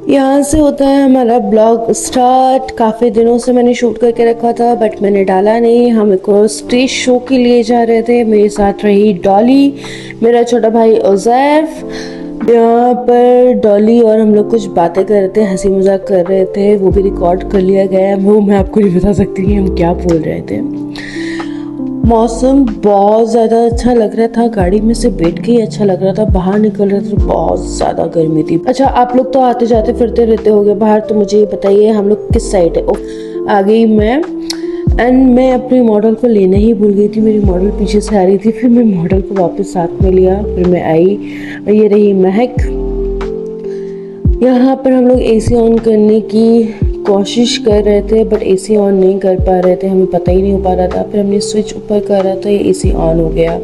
यहाँ से होता है हमारा ब्लॉग स्टार्ट। काफ़ी दिनों से मैंने शूट करके रखा था बट मैंने डाला नहीं। हम एक स्टेज शो के लिए जा रहे थे। मेरे साथ रही डॉली, मेरा छोटा भाई उज़ैफ। यहाँ पर डॉली और हम लोग कुछ बातें कर रहे थे, हंसी मजाक कर रहे थे, वो भी रिकॉर्ड कर लिया गया है। वो मैं आपको नहीं बता सकती कि हम क्या बोल रहे थे। मौसम बहुत ज़्यादा अच्छा लग रहा था, गाड़ी में से बैठ के ही अच्छा लग रहा था। बाहर निकल रहे थे तो बहुत ज़्यादा गर्मी थी। अच्छा, आप लोग तो आते जाते फिरते रहते होगे बाहर, तो मुझे ये बताइए हम लोग किस साइड है। आ गई मैं, एंड मैं अपनी मॉडल को लेने ही भूल गई थी। मेरी मॉडल पीछे से आ रही थी, फिर मैं मॉडल को वापस साथ में लिया, फिर मैं आई और ये रही महक। यहाँ पर हम लोग एसी ऑन करने की कोशिश कर रहे थे बट एसी ऑन नहीं कर पा रहे थे, हमें पता ही नहीं हो पा रहा था। फिर हमने स्विच ऊपर करा तो ये एसी ऑन हो गया।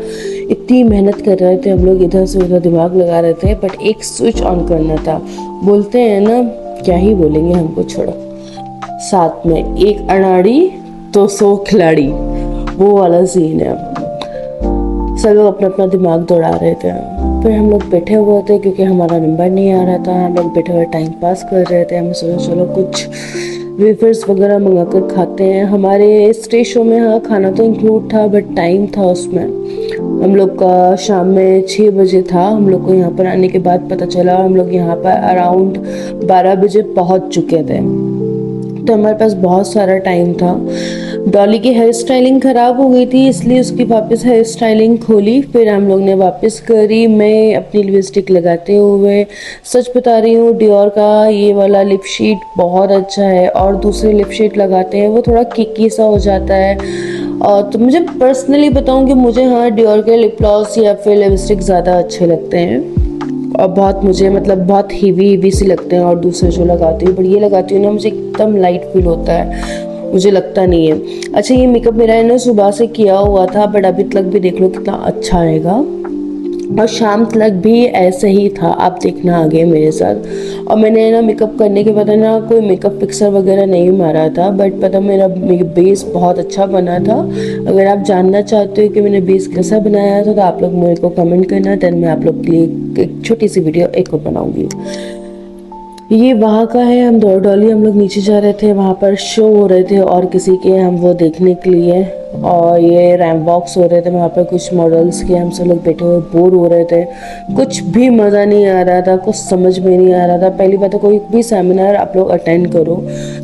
इतनी मेहनत कर रहे थे हम लोग, इधर से उधर दिमाग लगा रहे थे बट एक स्विच ऑन करना था। बोलते हैं ना, क्या ही बोलेंगे, हमको छोड़ो। साथ में एक अनाड़ी तो 100 खिलाड़ी, वो वाला सीन है। सब लोग अपना अपना दिमाग दौड़ा रहे थे। फिर हम लोग बैठे हुए थे क्योंकि हमारा नंबर नहीं आ रहा था। हम लोग बैठे हुए टाइम पास कर रहे थे। हमें सोचा चलो कुछ वेफर्स वगैरह मंगा कर खाते हैं। हमारे स्टेज शो में हाँ खाना तो इंक्लूड था बट टाइम था उसमें। हम लोग का शाम में 6 बजे था। हम लोग को यहाँ पर आने के बाद पता चला हम लोग यहाँ पर अराउंड 12 बजे पहुँच चुके थे, तो हमारे पास बहुत सारा टाइम था। डॉली की हेयर स्टाइलिंग ख़राब हो गई थी इसलिए उसकी वापस हेयर स्टाइलिंग खोली, फिर हम लोग ने वापस करी। मैं अपनी लिपस्टिक लगाते हुए सच बता रही हूँ, डियोर का ये वाला लिप शेड बहुत अच्छा है और दूसरे लिप शेड लगाते हैं वो थोड़ा किकी सा हो जाता है। और तो मुझे पर्सनली बताऊँ कि मुझे हाँ डियोर के लिप ग्लॉस या फिर लिपस्टिक ज़्यादा अच्छे लगते हैं और बहुत मुझे मतलब बहुत हेवी सी लगते हैं। और दूसरे जो लगाती हूँ, पर ये लगाती हूँ ना मुझे एकदम लाइट फील होता है, मुझे लगता नहीं है। अच्छा, ये मेकअप मेरा है ना सुबह से किया हुआ था बट अभी तक भी देख लो कितना अच्छा आएगा और शाम तक भी ऐसे ही था। आप देखना आगे मेरे साथ। और मैंने ना मेकअप करने के बाद ना कोई मेकअप फिक्सर वगैरह नहीं मारा था बट पता मेरा बेस बहुत अच्छा बना था। अगर आप जानना चाहते हो कि मैंने बेस कैसा बनाया था तो आप लोग मेरे को कमेंट करना, देन मैं आप लोग के लिए एक छोटी सी वीडियो एक और बनाऊंगी। ये वहाँ का है। हम दो डॉली हम लोग नीचे जा रहे थे, वहाँ पर शो हो रहे थे और किसी के हम वो देखने के लिए। और ये रैम्प वॉक्स हो रहे थे वहाँ पर कुछ मॉडल्स के। हम सब लोग बैठे हुए बोर हो रहे थे, कुछ भी मज़ा नहीं आ रहा था, कुछ समझ में नहीं आ रहा था। पहली बात तो कोई भी सेमिनार आप लोग अटेंड करो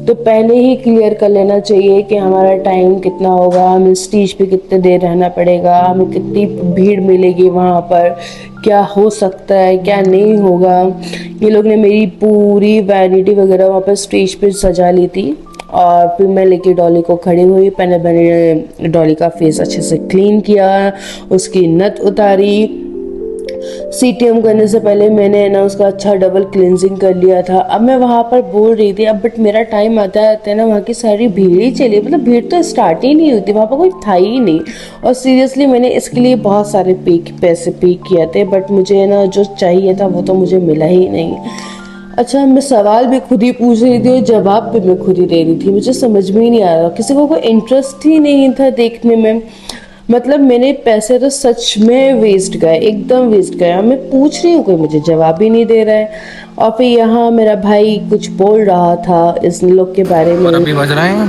तो पहले ही क्लियर कर लेना चाहिए कि हमारा टाइम कितना होगा, हमें स्टेज पे कितने देर रहना पड़ेगा, हमें कितनी भीड़ मिलेगी वहाँ पर, क्या हो सकता है क्या नहीं होगा। ये लोग ने मेरी पूरी वैनिटी वगैरह वहाँ पर स्टेज पे सजा ली थी। और फिर मैं लेके डॉली को खड़ी हुई, पहले मैंने डॉली का फेस अच्छे से क्लीन किया, उसकी नथ उतारी। सीटीएम करने से पहले मैंने ना उसका अच्छा डबल क्लिनजिंग कर लिया था। अब मैं वहाँ पर बोल रही थी अब बट मेरा टाइम आता है ना वहाँ की सारी भीड़ ही चली, मतलब भीड़ तो स्टार्ट ही नहीं होती, वहाँ पर कोई था ही नहीं। और सीरियसली मैंने इसके लिए बहुत सारे पैसे पे किए थे बट मुझे ना जो चाहिए था वो तो मुझे मिला ही नहीं। अच्छा, मैं सवाल भी खुद ही पूछ रही थी और जवाब भी मैं खुद ही दे रही थी, मुझे समझ में ही नहीं आ रहा, किसी को कोई इंटरेस्ट ही नहीं था देखने में। मतलब मैंने पैसे तो सच में वेस्ट गए, एकदम वेस्ट गया। मैं पूछ रही हूँ कोई मुझे जवाब ही नहीं दे रहा है। और फिर यहाँ मेरा भाई कुछ बोल रहा था इस लोग के बारे में। और अभी बज रहे हैं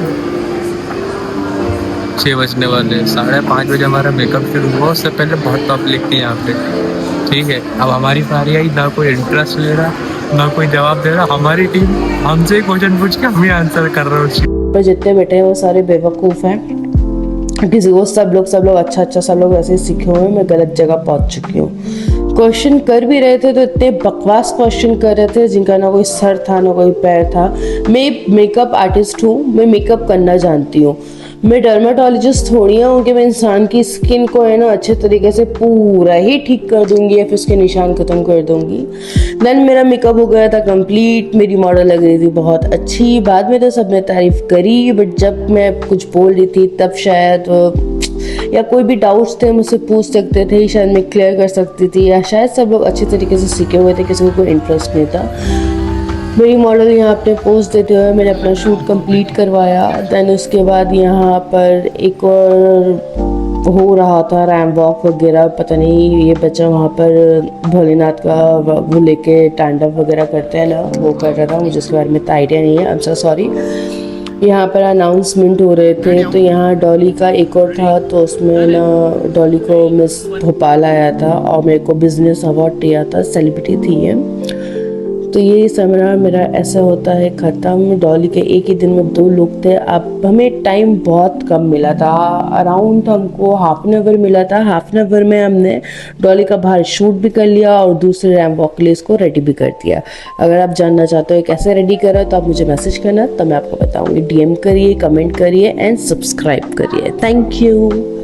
6 बजने वाले, 5:30 बजे हमारा मेकअप शुरू हुआ। उससे पहले बहुत पब्लिक थी यहाँ पे। ठीक है, अब हमारी बारी आई, ना कोई इंटरेस्ट ले रहा ना कोई जवाब दे रहा। हमारी टीम हमसे क्वेश्चन पूछ के हमें आंसर कर रहे हो। पर जितने बैठे हैं वो सारे बेवकूफ़ हैं। किसी को सब लोग अच्छा सब लोग ऐसे सीखे हुए हैं। मैं गलत जगह पहुंच चुकी हूँ। क्वेश्चन कर भी रहे थे तो इतने बकवास क्वेश्चन कर रहे थे जिनका ना कोई सर था ना कोई पैर था। मैं मेकअप आर्टिस्ट हूँ, मैं मेकअप करना जानती हूँ। मैं डर्माटोलॉजिस्ट थोड़ी हूँ कि मैं इंसान की स्किन को है ना अच्छे तरीके से पूरा ही ठीक कर दूंगी या फिर उसके निशान खत्म कर दूंगी। देन मेरा मेकअप हो गया था कंप्लीट, मेरी मॉडल लग रही थी बहुत अच्छी। बाद में तो सबने तारीफ करी बट जब मैं कुछ बोल रही थी तब शायद या कोई भी डाउट्स थे मुझसे पूछ सकते थे, शायद मैं क्लियर कर सकती थी, या शायद सब लोग अच्छे तरीके से सीखे हुए थे, किसी को कोई इंटरेस्ट नहीं था। मेरी मॉडल यहाँ अपने पोस्ट देते हुए मैंने अपना शूट कंप्लीट करवाया। देन उसके बाद यहाँ पर एक और हो रहा था रैम वॉक वगैरह, पता नहीं ये बच्चा वहाँ पर भोलेनाथ का वो लेके टैंडम वगैरह करते हैं ना, वो कर रहा था। मुझे इसके बारे में तो आइडिया नहीं है, आई एम सो सॉरी। यहाँ पर अनाउंसमेंट हो रहे थे, तो यहाँ डॉली का एक और था, तो उसमें ना डॉली को मिस भोपाल आया था और मेरे को बिजनेस अवार्ड दिया था, सेलिब्रिटी थी ये। तो ये सेमिनार मेरा ऐसा होता है ख़त्म। डॉली के एक ही दिन में 2 लोग थे। अब हमें टाइम बहुत कम मिला था, अराउंड हमको हाफ एन आवर मिला था। हाफ एन आवर में हमने डॉली का बाहर शूट भी कर लिया और दूसरे रैम्प वॉक के लिए इसको रेडी भी कर दिया। अगर आप जानना चाहते हो कैसे रेडी करा तो आप मुझे मैसेज करना, तो मैं आपको बताऊँगी। DM करिए, कमेंट करिए एंड सब्सक्राइब करिए। Thank you.